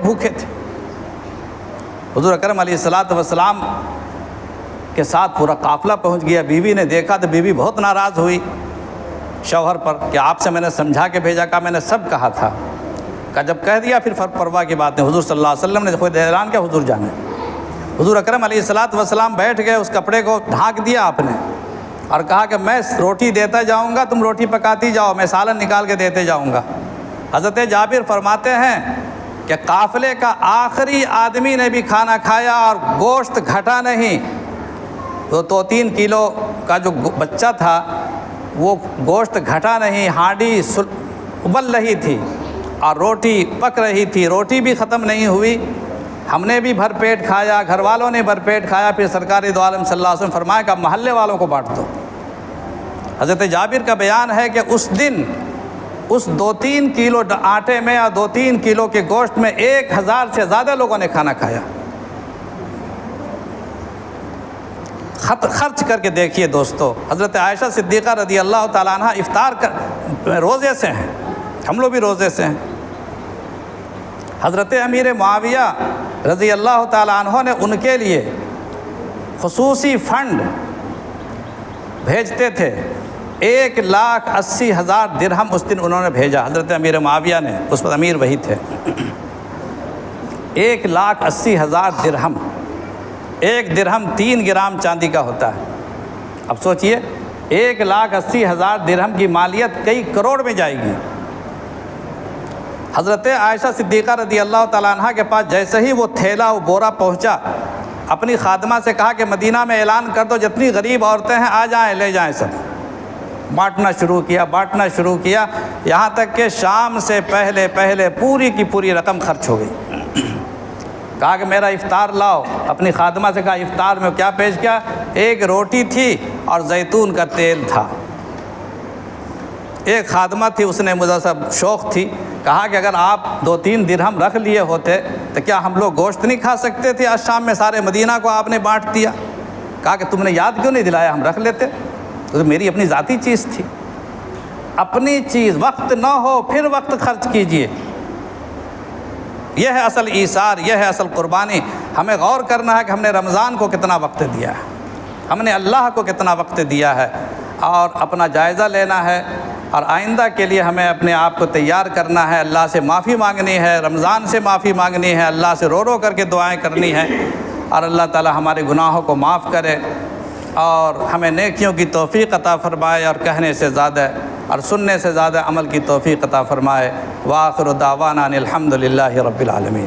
بھوکے تھے۔ حضور اکرم علیہ الصلوۃ والسلام کے ساتھ پورا قافلہ پہنچ گیا۔ بیوی نے دیکھا تو بیوی بہت ناراض ہوئی شوہر پر کہ آپ سے میں نے سمجھا کے بھیجا، کہا میں نے سب کہا تھا، کہ جب کہہ دیا پھر پرواہ کی بات نہیں۔ حضور صلی اللہ علیہ وسلم نے خود اعلان کیا حضور جانے۔ حضور اکرم علیہ الصلوۃ والسلام بیٹھ گئے، اس کپڑے کو ڈھانک دیا آپ نے اور کہا کہ میں روٹی دیتا جاؤں گا، تم روٹی پکاتی جاؤ، میں سالن نکال کے دیتے جاؤں گا۔ حضرت جابر فرماتے ہیں کہ قافلے کا آخری آدمی نے بھی کھانا کھایا اور گوشت گھٹا نہیں۔ تو 2-3 کلو کا جو بچہ تھا وہ گوشت گھٹا نہیں، ہانڈی ابل رہی تھی اور روٹی پک رہی تھی، روٹی بھی ختم نہیں ہوئی۔ ہم نے بھی بھر پیٹ کھایا، گھر والوں نے بھر پیٹ کھایا۔ پھر سرکار دو عالم صلی اللہ علیہ وسلم فرمایا کہ محلے والوں کو بانٹ دو۔ حضرت جابر کا بیان ہے کہ اس دن اس 2-3 کلو آٹے میں اور 2-3 کلو کے گوشت میں 1000 سے زیادہ لوگوں نے کھانا کھایا۔ خرچ کر کے دیکھیے دوستو، حضرت عائشہ صدیقہ رضی اللہ تعالیٰ عنہ افطار روزے سے ہیں، ہم لوگ بھی روزے سے ہیں۔ حضرت امیر معاویہ رضی اللہ تعالیٰ عنہ نے ان کے لیے خصوصی فنڈ بھیجتے تھے، 1,80,000 درہم اس دن انہوں نے بھیجا، حضرت امیر معاویہ نے، اس پر امیر وہی تھے۔ 1,80,000 درہم، 1 درہم 3 گرام چاندی کا ہوتا ہے۔ اب سوچئے 1,80,000 درہم کی مالیت کئی کروڑ میں جائے گی۔ حضرت عائشہ صدیقہ رضی اللہ تعالیٰ عنہ کے پاس جیسے ہی وہ تھیلا وہ بورا پہنچا، اپنی خادمہ سے کہا کہ مدینہ میں اعلان کر دو جتنی غریب عورتیں ہیں آ جائیں، لے جائیں، سب بانٹنا شروع کیا، یہاں تک کہ شام سے پہلے پوری کی پوری رقم خرچ ہو گئی۔ کہا کہ میرا افطار لاؤ، اپنی خادمہ سے کہا افطار میں کیا پیش کیا؟ 1 روٹی تھی اور زیتون کا تیل تھا۔ ایک خادمہ تھی، اس نے مجھے سب شوق تھی، کہا کہ اگر آپ 2-3 درہم رکھ لیے ہوتے تو کیا ہم لوگ گوشت نہیں کھا سکتے تھے؟ آج شام میں سارے مدینہ کو آپ نے بانٹ دیا۔ کہا کہ تم نے یاد کیوں نہیں دلایا، ہم رکھ لیتے، تو میری اپنی ذاتی چیز تھی۔ اپنی چیز وقت نہ ہو پھر وقت خرچ کیجئے، یہ ہے اصل ایثار، یہ ہے اصل قربانی۔ ہمیں غور کرنا ہے کہ ہم نے رمضان کو کتنا وقت دیا ہے، ہم نے اللہ کو کتنا وقت دیا ہے، اور اپنا جائزہ لینا ہے، اور آئندہ کے لیے ہمیں اپنے آپ کو تیار کرنا ہے۔ اللہ سے معافی مانگنی ہے، رمضان سے معافی مانگنی ہے، اللہ سے رو کر کے دعائیں کرنی ہیں، اور اللہ تعالی ہمارے گناہوں کو معاف کرے اور ہمیں نیکیوں کی توفیق عطا فرمائے، اور کہنے سے زیادہ اور سننے سے زیادہ عمل کی توفیق عطا فرمائے۔ وآخر دعوانا ان الحمد للہ رب العالمین۔